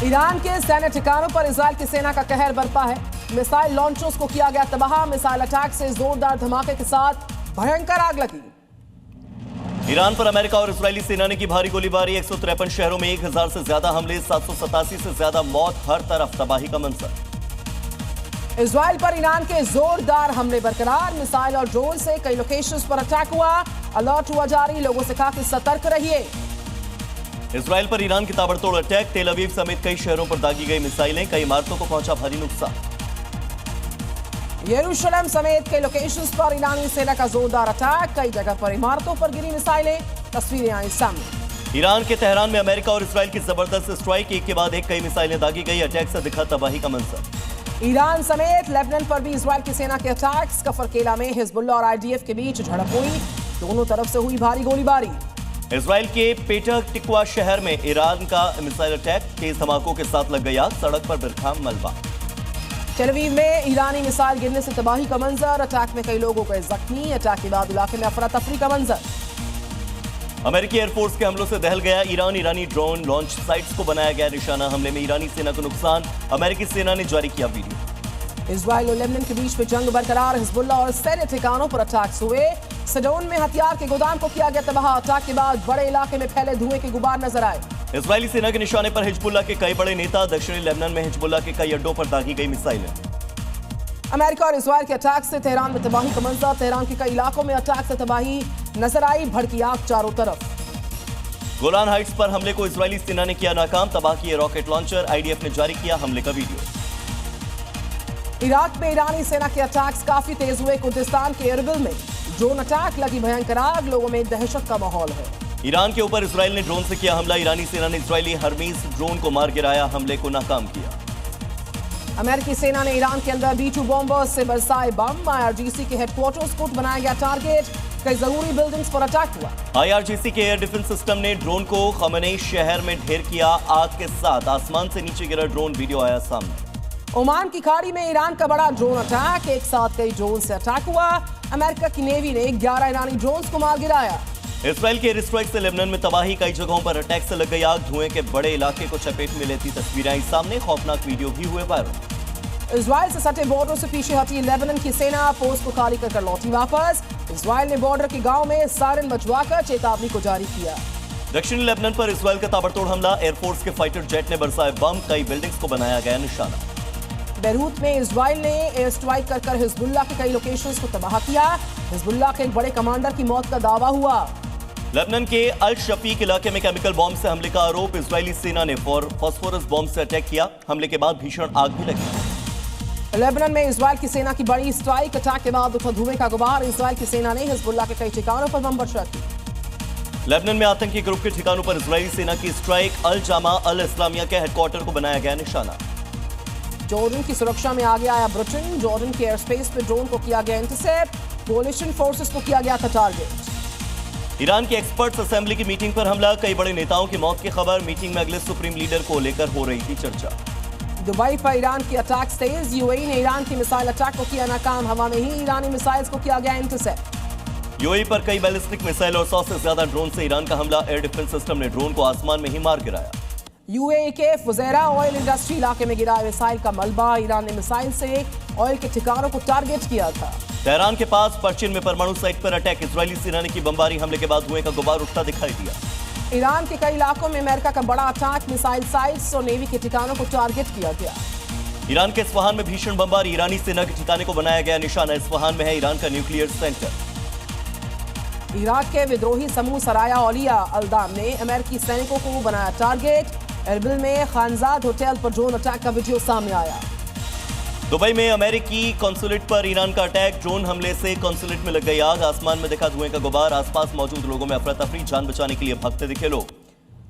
Iran के सैन्य ठिकानों पर इजराइल की सेना का कहर बरपा है। मिसाइल लॉन्चर्स को किया गया तबाह। मिसाइल अटैक से जोरदार धमाके के साथ भयंकर आग लगी। ईरान पर अमेरिका और इजरायली सेना ने की भारी गोलीबारी। 153 शहरों में 1000 से ज्यादा हमले, 787 से ज्यादा मौत, हर तरफ तबाही का मंजर। इजराइल पर ईरान के जोरदार हमले बरकरार। मिसाइल और ड्रोन से कई लोकेशंस पर अटैक हुआ। अलर्ट हुआ जारी, लोगों से कहा कि सतर्क रहिए। इजराइल पर ईरान की ताबड़तोड़ अटैक। तेल अवीव समेत कई शहरों पर दागी गई मिसाइलें, कई इमारतों को पहुंचा भारी नुकसान। यरूशलेम समेत कई लोकेशंस पर ईरानी सेना का जोरदार अटैक। कई जगह पर इमारतों पर गिरी मिसाइलें, तस्वीरें आई सामने। ईरान के तेहरान में अमेरिका और इजराइल की जबरदस्त स्ट्राइक, एक के बाद एक कई मिसाइलें दागी गई। अटैक से दिखा तबाही का मंजर। ईरान समेत लेबनान पर भी इजराइल की सेना के अटैक्स। कफरकेला में हिजबुल्लाह और आईडीएफ के बीच झड़प हुई। दोनों तरफ से हुई भारी गोलीबारी। इजराइल के पेटर टिक्वा शहर में ईरान का मिसाइल अटैक, तेज धमाकों के साथ लग गई आग, सड़क पर बिरखाम मलबा। तेल अवीव में ईरानी मिसाइल गिरने से तबाही का मंजर। अटैक में कई लोगों को जख्मी। अटैक के बाद इलाके में अफरा तफरी का मंजर। अमेरिकी एयरफोर्स के हमलों से दहल गया ईरान। ईरानी ड्रोन लॉन्च साइट्स को बनाया गया निशाना। हमले में ईरानी सेना को नुकसान। अमेरिकी सेना ने जारी किया वीडियो। इजराइल और लेबनान के बीच में जंग बरकरार। हिजबुल्लाह और सैन्य ठिकानों पर अटैक्स हुए। सडोन में हथियार के गोदाम को किया गया तबाह। अटैक के बाद बड़े इलाके में फैले धुएं के गुबार नजर आए। इजरायली सेना के निशाने पर हिजबुल्लाह के कई बड़े नेता। दक्षिणी लेबनान में हिजबुल्लाह के कई अड्डों पर दागी गई मिसाइलें। अमेरिका और इजराइल के अटैक से तेहरान में तबाही का मंजर। तेहरान के कई इलाकों में अटैक से तबाही नजर आई। भड़की आग चारों तरफ। गोलान हाइट्स पर हमले को इजरायली सेना ने किया नाकाम। तबाह किए रॉकेट लॉन्चर। आईडीएफ ने जारी किया हमले का वीडियो। इराक में ईरानी सेना के अटैक्स काफी तेज हुए। कुर्दिस्तान के एरबिल में ड्रोन अटैक, लगी भयंकर आग। लोगों में दहशत का माहौल है। ईरान के ऊपर इजराइल ने ड्रोन से किया हमला। ईरानी सेना ने इजरायली हरमीज ड्रोन को मार गिराया, हमले को नाकाम किया। अमेरिकी सेना ने ईरान के अंदर B-2 बॉम्बर्स से बरसाए बम। आईआरजीसी के हेडक्वार्टर्स को बनाया गया टारगेट। कई जरूरी बिल्डिंग्स पर अटैक हुआ। आईआरजीसी के एयर डिफेंस सिस्टम ने ड्रोन को खमेनी शहर में ढेर किया। आग के साथ आसमान से नीचे गिरा ड्रोन, वीडियो आया सामने। ओमान की खाड़ी में ईरान का बड़ा ड्रोन अटैक। एक साथ कई ड्रोन से अटैक हुआ। अमेरिका की नेवी ने 11 ईरानी ड्रोन्स को मार गिराया। इजराइल के एयर स्ट्राइक से लेबनान में तबाही। कई जगहों पर अटैक से लग गई आग। धुएं के बड़े इलाके को चपेट में लेती तस्वीरें आई सामने। खौफनाक वीडियो भी हुए वायरल। इजराइल से सटे बॉर्डर से पीछे हटी लेबनान की सेना। पोस्ट को खाली कर लौटी वापस। इजराइल ने बॉर्डर के गांव में सायरन बजवाकर चेतावनी को जारी किया। दक्षिणी लेबनान पर इजराइल का ताबड़तोड़ हमला। एयरफोर्स के फाइटर जेट ने बरसाए बम। कई बिल्डिंग्स को बनाया गया निशाना। बेरूत में इजराइल ने एयर स्ट्राइक कर हिजबुल्लाह के कई लोकेशंस को तबाह किया। हिजबुल्लाह के एक बड़े कमांडर की मौत का दावा हुआ। लेबनान के अल शफीक इलाके में केमिकल बॉम्ब से हमले का आरोप। इजरायली सेना ने फॉस्फोरस बॉम्ब से अटैक किया। हमले के बाद भीषण आग भी लगी। लेबनान में इजराइल की सेना की बड़ी स्ट्राइक। अटैक के बाद उठा धुएं का गुबार। इजराइल की सेना ने हिजबुल्लाह के कई ठिकानों पर बम वर्षा की। लेबनान में आतंकी ग्रुप के ठिकानों पर इजरायली सेना की स्ट्राइक। अल जामा अल इस्लामिया के हेडक्वार्टर को बनाया गया निशाना। जॉर्डन की सुरक्षा में आगे आया ब्रिटेन। जॉर्डन के एयर स्पेस पे ड्रोन को किया गया इंटरसेप्ट। कोलिशन फोर्सेस को किया गया था टारगेट। ईरान की एक्सपर्ट्स असेंबली की मीटिंग पर हमला। कई बड़े नेताओं की मौत की खबर। मीटिंग में अगले सुप्रीम लीडर को लेकर हो रही थी चर्चा। दुबई पर ईरान की अटैक तेज। यूएई ने ईरान की मिसाइल अटैक को किया नाकाम। हवा में ही ईरानी मिसाइल्स को किया गया इंटरसेप्ट। यूएई पर कई बैलिस्टिक मिसाइल और 100 से ज्यादा ड्रोन से ईरान का हमला। एयर डिफेंस सिस्टम ने ड्रोन को आसमान में ही मार गिराया। यूएई के फुजैरा ऑयल इंडस्ट्री इलाके में गिरा मिसाइल का मलबा। ईरान ने मिसाइल से ऑयल के ठिकानों को टारगेट किया था। तेहरान के पास परचिन में परमाणु साइट पर अटैक। इजरायली सेना ने की बमबारी। हमले के बाद धुएं का गुबार उठता दिखाई दिया। ईरान के कई इलाकों में अमेरिका का बड़ा अटैक। मिसाइल साइट्स और नेवी के ठिकानों को टारगेट किया गया। ईरान के इस्फहान में भीषण बमबारी। ईरानी सेना के ठिकाने को बनाया गया निशाना। इस्फहान में है ईरान का न्यूक्लियर सेंटर। इराक के विद्रोही समूह सराया औलिया अल्दाम ने अमेरिकी सैनिकों को बनाया टारगेट। एरबिल में खानजाद होटल पर ड्रोन अटैक का वीडियो सामने आया। दुबई में अमेरिकी कॉन्सुलेट पर ईरान का अटैक। ड्रोन हमले से कॉन्सुलेट में लग गई आग। आसमान में दिखा धुएं का गुबार। आसपास मौजूद लोगों में अफरा तफरी। जान बचाने के लिए भागते दिखे लोग।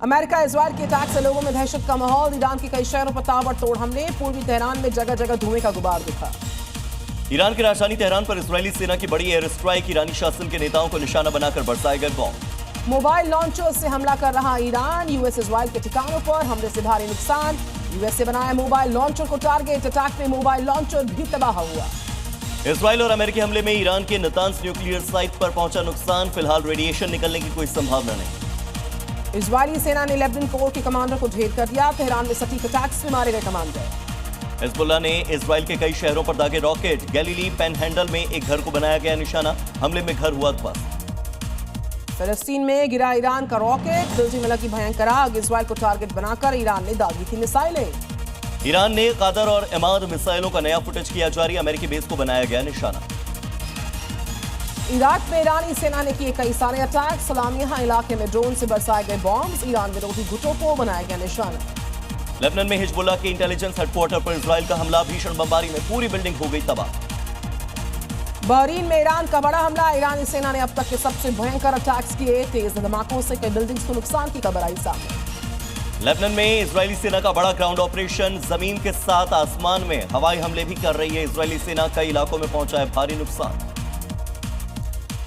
अमेरिका इजराइल के अटैक से लोगों में दहशत का माहौल। ईरान के कई शहरों पर ताबड़तोड़ हमले। पूर्वी तेहरान में जगह जगह धुएं का गुबार दिखा। ईरान की राजधानी तेहरान पर इजरायली सेना की बड़ी एयर स्ट्राइक। ईरानी शासन के नेताओं को निशाना बनाकर बरसाए गए बॉम्ब। मोबाइल लॉन्चर से हमला कर रहा ईरान। यूएस इजराइल के ठिकानों पर हमले से भारी नुकसान। यूएस से बनाया मोबाइल लॉन्चर को टारगेट। अटैक में मोबाइल लॉन्चर भी तबाह हुआ। इजराइल और अमेरिकी हमले में ईरान के नतांज न्यूक्लियर साइट पर पहुंचा नुकसान। फिलहाल रेडिएशन निकलने की कोई संभावना नहीं। इजरायली सेना ने लेबनान कोर के कमांडर को ढेर कर दिया। तेहरान में सटीक अटैक्स में मारे गए कमांडर। हिजबुल्लाह ने इजराइल के कई शहरों पर दागे रॉकेट। गैलीली पैनहैंडल में एक घर को बनाया गया निशाना, हमले में घर हुआ ध्वस्त। फिलिस्तीन में गिरा ईरान का रॉकेट, बिल्डिंग में लगी भयंकर आग। इजराइल को टारगेट बनाकर ईरान ने दागी थी मिसाइलें। ईरान ने कादर और इमाद मिसाइलों का नया फुटेज किया जारी, अमेरिकी बेस को बनाया गया निशाना। इराक में ईरानी सेना ने किए कई सारे अटैक। सलामिया इलाके में ड्रोन से बरसाए गए बॉम्ब। ईरान विरोधी गुटों को बनाया गया निशाना। लेबनान में हिजबुल्लाह के इंटेलिजेंस हेडक्वार्टर पर इजराइल का हमला, भीषण बमबारी में पूरी बिल्डिंग हो गई तबाह। बहरीन में ईरान का बड़ा हमला। ईरानी सेना ने अब तक के सबसे भयंकर अटैक्स किए। तेज धमाकों से कई बिल्डिंग्स को नुकसान की खबर आई सामने। लेबनान में इजरायली सेना का बड़ा ग्राउंड ऑपरेशन, जमीन के साथ आसमान में हवाई हमले भी कर रही है इजरायली सेना। कई इलाकों में पहुंचा है भारी नुकसान।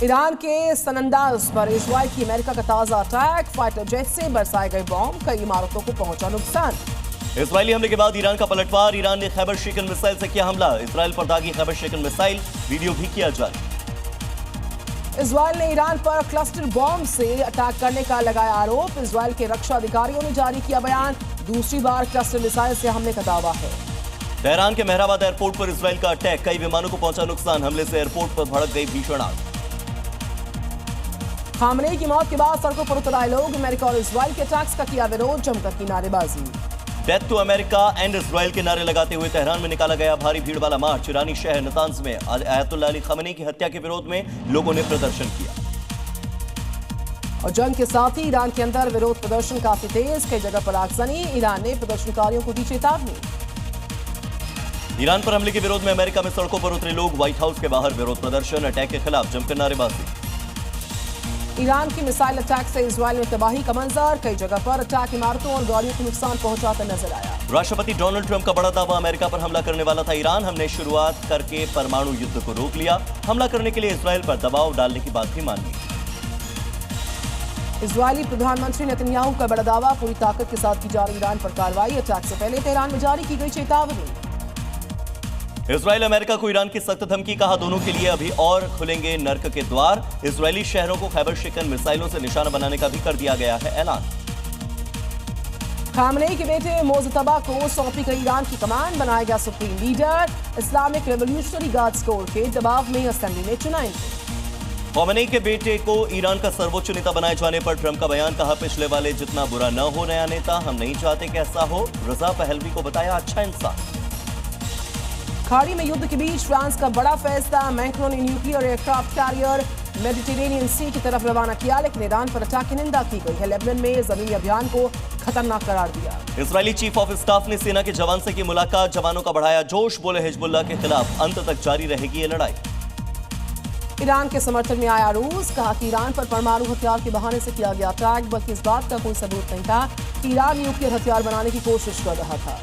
ईरान के सनंदाज पर इजराइल की अमेरिका का ताजा अटैक। फाइटर जेट से बरसाए गए बॉम्ब, कई इमारतों को पहुंचा नुकसान। इजरायली हमले के बाद ईरान का पलटवार। ईरान ने खैबर शिकन मिसाइल से किया हमला। इजराइल पर दागी खैबर शिकन मिसाइल, वीडियो भी किया जारी। इजराइल ने ईरान पर क्लस्टर बॉम्ब से अटैक करने का लगाया आरोप। इजराइल के रक्षा अधिकारियों ने जारी किया बयान। दूसरी बार क्लस्टर मिसाइल से हमले का दावा है। तेहरान के मेहराबाद एयरपोर्ट पर इजराइल का अटैक, कई विमानों को पहुंचा नुकसान। हमले से एयरपोर्ट पर भड़क गई भीषण आग। खामनेई की मौत के बाद सड़कों पर उतर आए लोग। अमेरिका और इजराइल के अटैक्स का किया विरोध, जमकर की नारेबाजी। Death to America and Israel के नारे लगाते हुए तेहरान में निकाला गया भारी भीड़ वाला मार्च। ईरानी शहर नतांज में आयतुल्लाह अली खमेनी की हत्या के विरोध में लोगों ने प्रदर्शन किया। और जंग के साथ ही ईरान के अंदर विरोध प्रदर्शन काफी तेज, कई जगह पर आगजनी। ईरान ने प्रदर्शनकारियों को दी चेतावनी। ईरान पर हमले के विरोध में अमेरिका में सड़कों पर उतरे लोग। व्हाइट हाउस के बाहर विरोध प्रदर्शन, अटैक के खिलाफ जमकर नारेबाजी। ईरान की मिसाइल अटैक से इजराइल में तबाही का मंजर, कई जगह पर अटैक इमारतों और गाड़ियों को नुकसान पहुंचाता नजर आया। राष्ट्रपति डोनाल्ड ट्रंप का बड़ा दावा, अमेरिका पर हमला करने वाला था ईरान, हमने शुरुआत करके परमाणु युद्ध को रोक लिया। हमला करने के लिए इजराइल पर दबाव डालने की बात भी मान ली। इजरायली प्रधानमंत्री नेतन्याहू का बड़ा दावा, पूरी ताकत के साथ की जा रही ईरान पर कार्रवाई। अटैक से पहले तेहरान में जारी की गई चेतावनी। इजराइल अमेरिका को ईरान की सख्त धमकी, कहा दोनों के लिए अभी और खुलेंगे नर्क के द्वार। इजरायली शहरों को खैबर शिकन मिसाइलों से निशाना बनाने का भी कर दिया गया है ऐलान। खामनेई के बेटे मोजतबा को सौंपी गई ईरान की कमान, बनाया गया supreme leader. Islamic revolutionary guards core के दबाव में असेंबली में चुनाएंगे। खामेनी के बेटे को ईरान का सर्वोच्च नेता बनाए जाने पर ट्रंप का बयान, कहा पिछले वाले जितना बुरा न हो नया नेता, हम नहीं चाहते कि ऐसा हो। रजा पहलवी को बताया अच्छा इंसान। खाड़ी में युद्ध के बीच फ्रांस का बड़ा फैसला, मैक्रोन ने न्यूक्लियर एयरक्राफ्ट कैरियर मेडिटेरेनियन सी की तरफ रवाना किया, लेकिन ईरान पर अटैक की निंदा की गई है। लेबनान में जमीनी अभियान को खतरनाक करार दिया। इजरायली चीफ ऑफ स्टाफ ने सेना के जवान से की मुलाकात, जवानों का बढ़ाया जोश, बोले हिजबुल्लाह के खिलाफ अंत तक जारी रहेगी ये लड़ाई। ईरान के समर्थन में आया रूस, कहा कि ईरान पर परमाणु हथियार के बहाने से किया गया अटैक, बल्कि इस बात का कोई सबूत नहीं था कि ईरान न्यूक्लियर हथियार बनाने की कोशिश कर रहा था।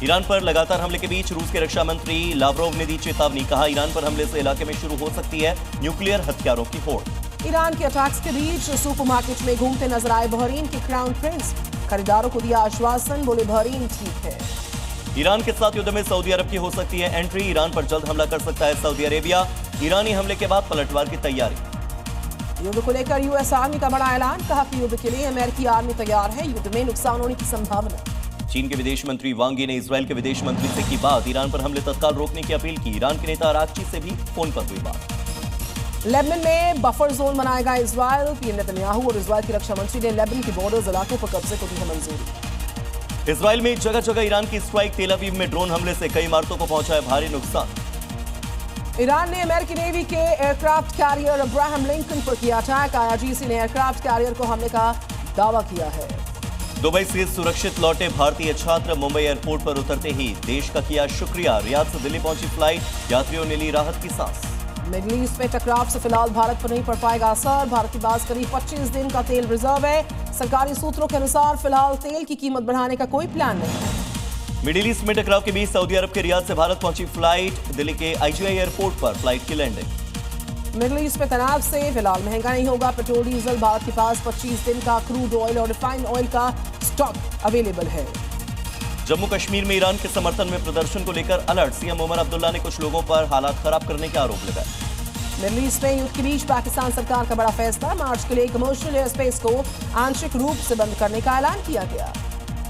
ईरान पर लगातार हमले के बीच रूस के रक्षा मंत्री लावरोव ने दी चेतावनी, कहा ईरान पर हमले से इलाके में शुरू हो सकती है न्यूक्लियर हथियारों की होड़। ईरान के अटैक्स के बीच सुपरमार्केट में घूमते नजर आए बहरीन के क्राउन प्रिंस, खरीदारों को दिया आश्वासन, बोले बहरीन ठीक है। ईरान के साथ युद्ध में सऊदी अरब की हो सकती है एंट्री, ईरान पर जल्द हमला कर सकता है सऊदी अरेबिया। ईरानी हमले के बाद पलटवार की तैयारी। युद्ध को लेकर यूएस आर्मी का बड़ा ऐलान, कहा कि युद्ध के लिए अमेरिकी आर्मी तैयार है, युद्ध में नुकसान होने की संभावना। चीन के विदेश मंत्री वांग यी ने इजराइल के विदेश मंत्री से की बात, ईरान पर हमले तत्काल रोकने की अपील की। ईरान के नेता अरागची से भी फोन पर हुई बात। लेबनान में बफर जोन बनाएगा इजराइल, पीएम नेतन्याहू और इजराइल के रक्षा मंत्री ने लेबनान के बॉर्डर्स इलाकों पर कब्जे को दी है मंजूरी। इजराइल में जगह जगह ईरान की स्ट्राइक, तेल अवीव में ड्रोन हमले से कई इमारतों को पहुंचा है भारी नुकसान। ईरान ने अमेरिकी नेवी के एयरक्राफ्ट कैरियर अब्राहम लिंकन पर किया अटैक, आईआरजीसी ने एयरक्राफ्ट कैरियर को हमले का दावा किया है। दुबई से सुरक्षित लौटे भारतीय छात्र मुंबई एयरपोर्ट पर उतरते ही देश का किया शुक्रिया, रियाद से दिल्ली पहुंची फ्लाइट, यात्रियों ने ली राहत की सांस। मिडल ईस्ट में टकराव से फिलहाल भारत पर नहीं पड़ पाएगा असर, भारत के पास करीब 25 दिन का तेल रिजर्व है। सरकारी सूत्रों के अनुसार फिलहाल तेल की कीमत बढ़ाने का कोई प्लान नहीं। मिडिल ईस्ट में टकराव के बीच सऊदी अरब के रियाद से भारत पहुंची फ्लाइट, दिल्ली के आईजीआई एयरपोर्ट पर फ्लाइट की लैंडिंग। मिडल ईस्ट में तनाव से फिलहाल महंगा नहीं होगा पेट्रोल डीजल, भारत के पास 25 दिन का क्रूड ऑयल और रिफाइंड ऑयल का स्टॉक अवेलेबल है। जम्मू कश्मीर में ईरान के समर्थन में प्रदर्शन को लेकर अलर्ट, सीएम उमर अब्दुल्ला ने कुछ लोगों पर हालात खराब करने के आरोप लगाए। मिडल ईस्ट में युद्ध के बीच पाकिस्तान सरकार का बड़ा फैसला, मार्च के लिए कमर्शियल एयर स्पेस को आंशिक रूप से बंद करने का ऐलान किया गया।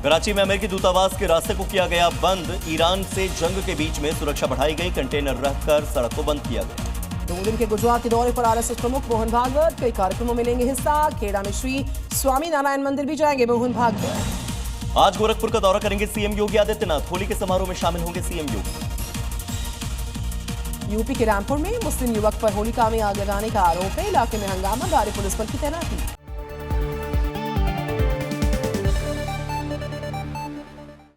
कराची में अमेरिकी दूतावास के रास्ते को किया गया बंद, ईरान से जंग के बीच में सुरक्षा बढ़ाई गई, कंटेनर रखकर सड़क को बंद किया गया। 2 दिन के गुजरात के दौरे पर आरएसएस प्रमुख मोहन भागवत, कई कार्यक्रमों में लेंगे हिस्सा। खेड़ा में श्री स्वामी नारायण मंदिर भी जाएंगे मोहन भागवत। आज गोरखपुर का दौरा करेंगे सीएम योगी आदित्यनाथ, होली के समारोह में शामिल होंगे सीएम योगी। यूपी के रामपुर में मुस्लिम युवक पर होलिका में आग लगाने का आरोप है, इलाके में हंगामा, भारी पुलिस बल की तैनाती।